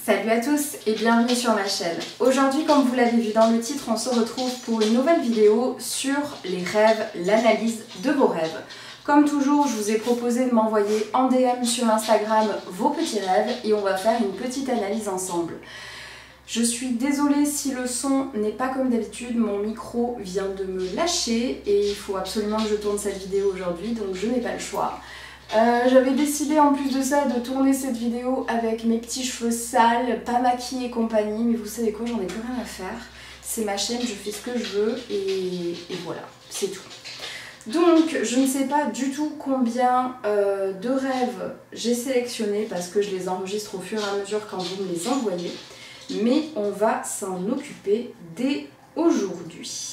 Salut à tous et bienvenue sur ma chaîne. Aujourd'hui, comme vous l'avez vu dans le titre, on se retrouve pour une nouvelle vidéo sur les rêves, l'analyse de vos rêves. Comme toujours, je vous ai proposé de m'envoyer en DM sur Instagram vos petits rêves et on va faire une petite analyse ensemble. Je suis désolée si le son n'est pas comme d'habitude, mon micro vient de me lâcher et il faut absolument que je tourne cette vidéo aujourd'hui, donc je n'ai pas le choix. J'avais décidé en plus de ça de tourner cette vidéo avec mes petits cheveux sales, pas maquillés et compagnie, mais vous savez quoi, j'en ai plus rien à faire. C'est ma chaîne, je fais ce que je veux et voilà, c'est tout. Donc je ne sais pas du tout combien de rêves j'ai sélectionnés parce que je les enregistre au fur et à mesure quand vous me les envoyez, mais on va s'en occuper dès aujourd'hui.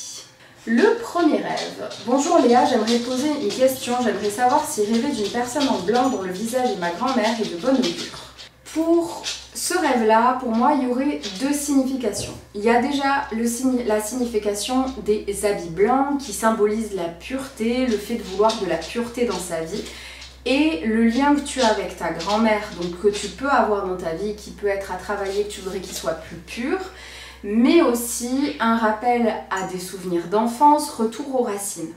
Le premier rêve. Bonjour Léa, j'aimerais poser une question. J'aimerais savoir si rêver d'une personne en blanc dont le visage est ma grand-mère est de bonne augure. Pour ce rêve-là, pour moi, il y aurait deux significations. Il y a déjà la signification des habits blancs qui symbolisent la pureté, le fait de vouloir de la pureté dans sa vie. Et le lien que tu as avec ta grand-mère, donc que tu peux avoir dans ta vie, qui peut être à travailler, que tu voudrais qu'il soit plus pur, mais aussi un rappel à des souvenirs d'enfance, retour aux racines.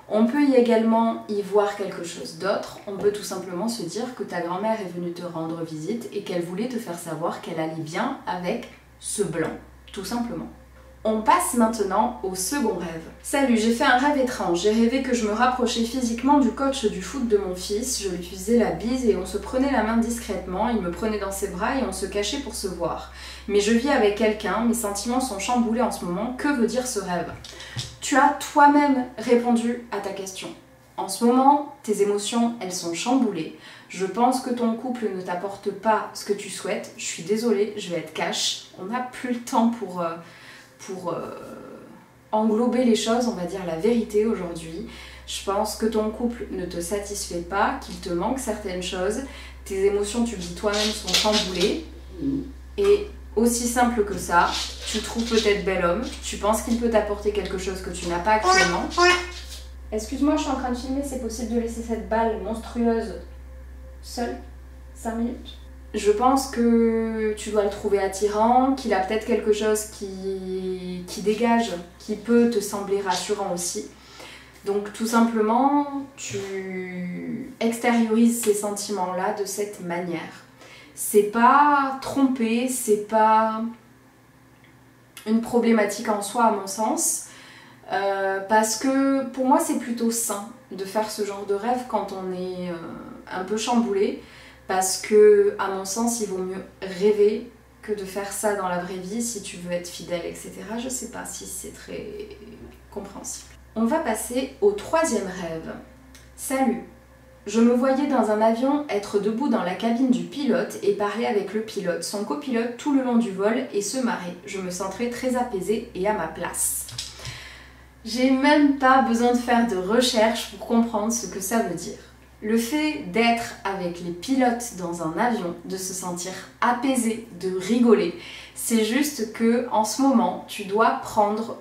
On peut également y voir quelque chose d'autre. On peut tout simplement se dire que ta grand-mère est venue te rendre visite et qu'elle voulait te faire savoir qu'elle allait bien avec ce blanc, tout simplement. On passe maintenant au second rêve. Salut, j'ai fait un rêve étrange. J'ai rêvé que je me rapprochais physiquement du coach du foot de mon fils. Je lui faisais la bise et on se prenait la main discrètement. Il me prenait dans ses bras et on se cachait pour se voir. Mais je vis avec quelqu'un, mes sentiments sont chamboulés en ce moment. Que veut dire ce rêve? Tu as toi-même répondu à ta question. En ce moment, tes émotions, elles sont chamboulées. Je pense que ton couple ne t'apporte pas ce que tu souhaites. Je suis désolée, je vais être cash. On n'a plus le temps pour englober les choses, on va dire la vérité aujourd'hui. Je pense que ton couple ne te satisfait pas, qu'il te manque certaines choses. Tes émotions, tu le dis toi-même, sont chamboulées. Et aussi simple que ça, tu trouves peut-être bel homme, tu penses qu'il peut t'apporter quelque chose que tu n'as pas actuellement. Excuse-moi, je suis en train de filmer, c'est possible de laisser cette balle monstrueuse seule 5 minutes? Je pense que tu dois le trouver attirant, qu'il a peut-être quelque chose qui dégage, qui peut te sembler rassurant aussi. Donc tout simplement, tu extériorises ces sentiments-là de cette manière. C'est pas tromper, c'est pas une problématique en soi à mon sens, parce que pour moi c'est plutôt sain de faire ce genre de rêve quand on est un peu chamboulé. Parce que, à mon sens, il vaut mieux rêver que de faire ça dans la vraie vie si tu veux être fidèle, etc. Je sais pas si c'est très compréhensible. On va passer au troisième rêve. Salut, je me voyais dans un avion être debout dans la cabine du pilote et parler avec le pilote, son copilote tout le long du vol et se marrer. Je me sentais très apaisée et à ma place. J'ai même pas besoin de faire de recherche pour comprendre ce que ça veut dire. Le fait d'être avec les pilotes dans un avion, de se sentir apaisé, de rigoler, c'est juste que en ce moment, tu dois prendre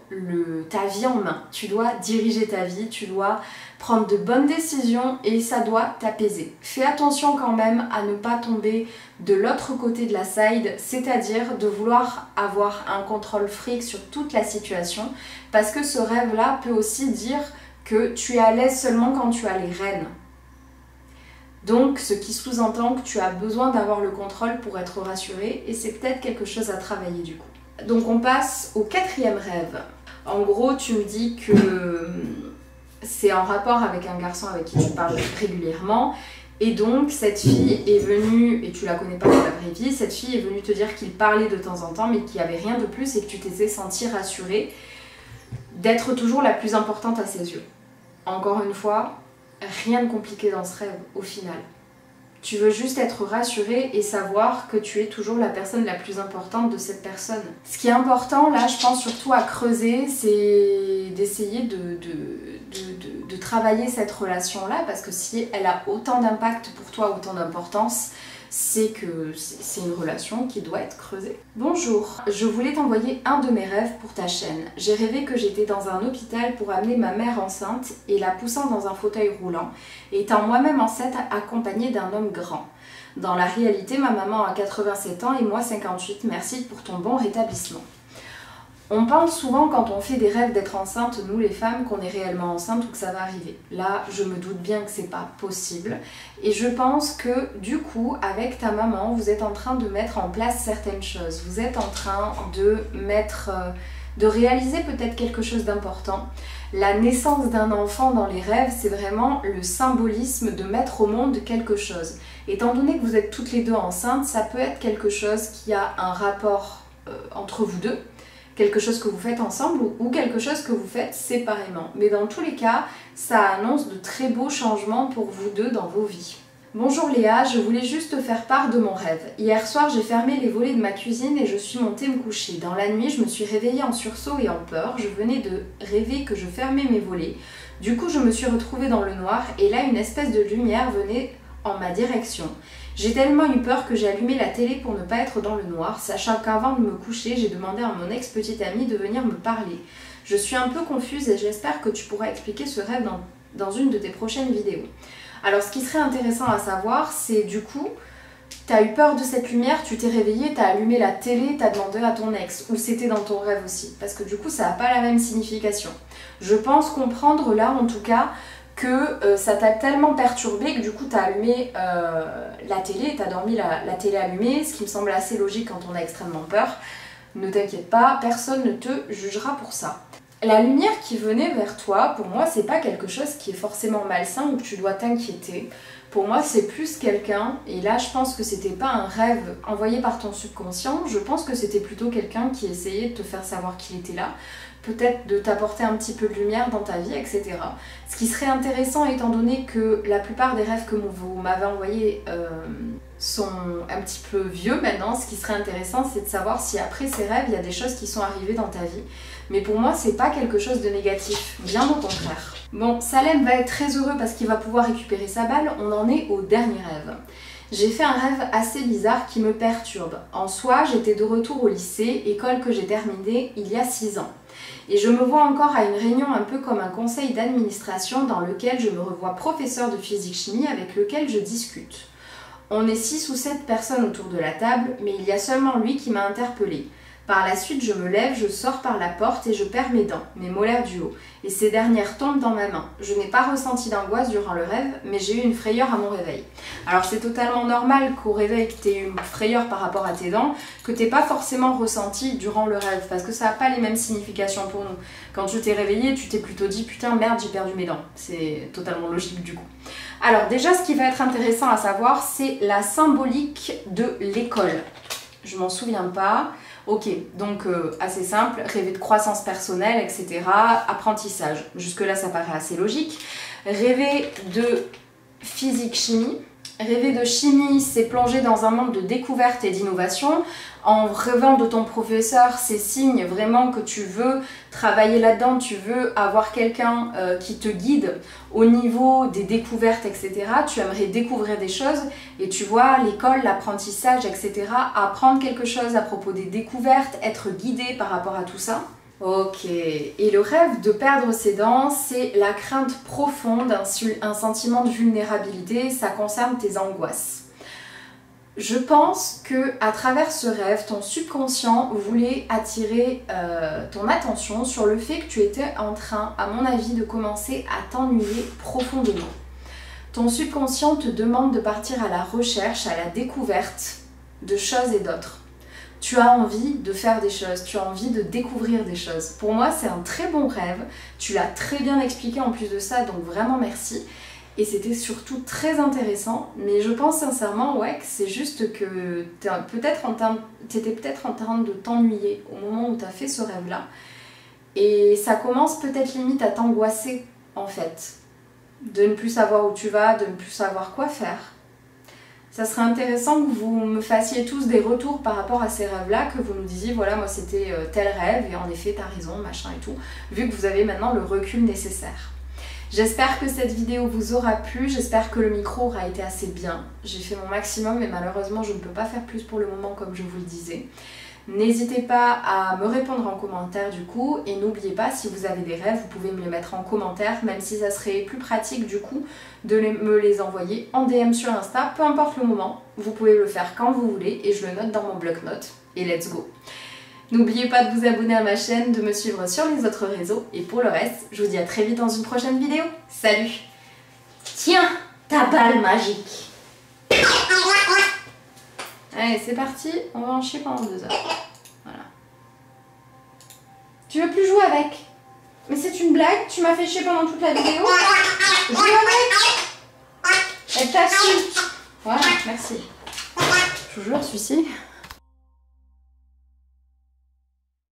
ta vie en main, tu dois diriger ta vie, tu dois prendre de bonnes décisions et ça doit t'apaiser. Fais attention quand même à ne pas tomber de l'autre côté de la side, c'est-à-dire de vouloir avoir un contrôle fric sur toute la situation, parce que ce rêve-là peut aussi dire que tu es à l'aise seulement quand tu as les rênes. Donc, ce qui sous-entend que tu as besoin d'avoir le contrôle pour être rassuré et c'est peut-être quelque chose à travailler du coup. Donc, on passe au quatrième rêve. En gros, tu me dis que c'est en rapport avec un garçon avec qui tu parles régulièrement et donc cette fille est venue, et tu la connais pas dans la vraie vie, cette fille est venue te dire qu'il parlait de temps en temps mais qu'il n'y avait rien de plus et que tu t'étais sentie rassurée d'être toujours la plus importante à ses yeux. Encore une fois, rien de compliqué dans ce rêve au final. Tu veux juste être rassuré et savoir que tu es toujours la personne la plus importante de cette personne. Ce qui est important là, je pense surtout à creuser, c'est d'essayer de travailler cette relation-là parce que si elle a autant d'impact pour toi, autant d'importance, c'est que c'est une relation qui doit être creusée. Bonjour, je voulais t'envoyer un de mes rêves pour ta chaîne. J'ai rêvé que j'étais dans un hôpital pour amener ma mère enceinte et la poussant dans un fauteuil roulant, étant moi-même enceinte accompagnée d'un homme grand. Dans la réalité, ma maman a 87 ans et moi 58. Merci pour ton bon rétablissement. On pense souvent quand on fait des rêves d'être enceinte, nous les femmes, qu'on est réellement enceinte ou que ça va arriver. Là, je me doute bien que c'est pas possible. Et je pense que du coup, avec ta maman, vous êtes en train de mettre en place certaines choses. Vous êtes en train de réaliser peut-être quelque chose d'important. La naissance d'un enfant dans les rêves, c'est vraiment le symbolisme de mettre au monde quelque chose. Étant donné que vous êtes toutes les deux enceintes, ça peut être quelque chose qui a un rapport entre vous deux. Quelque chose que vous faites ensemble ou quelque chose que vous faites séparément. Mais dans tous les cas, ça annonce de très beaux changements pour vous deux dans vos vies. Bonjour Léa, je voulais juste te faire part de mon rêve. Hier soir, j'ai fermé les volets de ma cuisine et je suis montée me coucher. Dans la nuit, je me suis réveillée en sursaut et en peur. Je venais de rêver que je fermais mes volets. Du coup, je me suis retrouvée dans le noir et là, une espèce de lumière venait en ma direction. J'ai tellement eu peur que j'ai allumé la télé pour ne pas être dans le noir, sachant qu'avant de me coucher, j'ai demandé à mon ex-petite amie de venir me parler. Je suis un peu confuse et j'espère que tu pourras expliquer ce rêve dans une de tes prochaines vidéos. Alors ce qui serait intéressant à savoir, c'est du coup, tu as eu peur de cette lumière, tu t'es réveillée, tu as allumé la télé, tu as demandé à ton ex, ou c'était dans ton rêve aussi, parce que du coup ça n'a pas la même signification. Je pense comprendre là en tout cas, que ça t'a tellement perturbé que du coup tu as allumé la télé, tu as dormi la télé allumée, ce qui me semble assez logique quand on a extrêmement peur. Ne t'inquiète pas, personne ne te jugera pour ça. La lumière qui venait vers toi, pour moi, c'est pas quelque chose qui est forcément malsain ou que tu dois t'inquiéter. Pour moi, c'est plus quelqu'un, et là je pense que c'était pas un rêve envoyé par ton subconscient, je pense que c'était plutôt quelqu'un qui essayait de te faire savoir qu'il était là, peut-être de t'apporter un petit peu de lumière dans ta vie, etc. Ce qui serait intéressant étant donné que la plupart des rêves que vous m'avez envoyés sont un petit peu vieux maintenant, ce qui serait intéressant c'est de savoir si après ces rêves il y a des choses qui sont arrivées dans ta vie. Mais pour moi c'est pas quelque chose de négatif, bien au contraire. Bon, Salem va être très heureux parce qu'il va pouvoir récupérer sa balle, on en est au dernier rêve. J'ai fait un rêve assez bizarre qui me perturbe. En soi, j'étais de retour au lycée, école que j'ai terminée il y a 6 ans. Et je me vois encore à une réunion un peu comme un conseil d'administration dans lequel je me revois professeur de physique-chimie avec lequel je discute. On est 6 ou 7 personnes autour de la table, mais il y a seulement lui qui m'a interpellée. Par la suite, je me lève, je sors par la porte et je perds mes dents, mes molaires du haut, et ces dernières tombent dans ma main. Je n'ai pas ressenti d'angoisse durant le rêve, mais j'ai eu une frayeur à mon réveil. Alors c'est totalement normal qu'au réveil, que tu aies une frayeur par rapport à tes dents, que tu n'aies pas forcément ressenti durant le rêve, parce que ça n'a pas les mêmes significations pour nous. Quand tu t'es réveillé, tu t'es plutôt dit « putain, merde, j'ai perdu mes dents ». C'est totalement logique du coup. Alors déjà, ce qui va être intéressant à savoir, c'est la symbolique de l'école. Je m'en souviens pas. Ok, donc assez simple, rêver de croissance personnelle, etc. Apprentissage, jusque-là ça paraît assez logique. Rêver de physique-chimie. Rêver de chimie, c'est plonger dans un monde de découverte et d'innovation. En rêvant de ton professeur, c'est signe vraiment que tu veux travailler là-dedans, tu veux avoir quelqu'un qui te guide au niveau des découvertes, etc. Tu aimerais découvrir des choses et tu vois l'école, l'apprentissage, etc. Apprendre quelque chose à propos des découvertes, être guidé par rapport à tout ça. Ok, et le rêve de perdre ses dents, c'est la crainte profonde, un sentiment de vulnérabilité, ça concerne tes angoisses. Je pense que à travers ce rêve, ton subconscient voulait attirer ton attention sur le fait que tu étais en train, à mon avis, de commencer à t'ennuyer profondément. Ton subconscient te demande de partir à la recherche, à la découverte de choses et d'autres. Tu as envie de faire des choses, tu as envie de découvrir des choses. Pour moi, c'est un très bon rêve. Tu l'as très bien expliqué en plus de ça, donc vraiment merci. Et c'était surtout très intéressant, mais je pense sincèrement ouais, que c'est juste que tu étais peut-être en train de t'ennuyer au moment où tu as fait ce rêve-là. Et ça commence peut-être limite à t'angoisser en fait, de ne plus savoir où tu vas, de ne plus savoir quoi faire. Ça serait intéressant que vous me fassiez tous des retours par rapport à ces rêves-là, que vous nous disiez, voilà, moi c'était tel rêve, et en effet, t'as raison, machin et tout, vu que vous avez maintenant le recul nécessaire. J'espère que cette vidéo vous aura plu, j'espère que le micro aura été assez bien. J'ai fait mon maximum, mais malheureusement, je ne peux pas faire plus pour le moment, comme je vous le disais. N'hésitez pas à me répondre en commentaire du coup, et n'oubliez pas, si vous avez des rêves, vous pouvez me les mettre en commentaire, même si ça serait plus pratique du coup de me les envoyer en DM sur Insta, peu importe le moment, vous pouvez le faire quand vous voulez et je le note dans mon bloc-notes et let's go. N'oubliez pas de vous abonner à ma chaîne, de me suivre sur les autres réseaux et pour le reste, je vous dis à très vite dans une prochaine vidéo. Salut! Tiens, ta balle magique. Allez, c'est parti, on va en chier pendant 2 heures. Voilà. Tu veux plus jouer avec? Mais c'est une blague, tu m'as fait chier pendant toute la vidéo. Joue avec. Elle t'insulte. Voilà, merci. Je vous jure, celui-ci.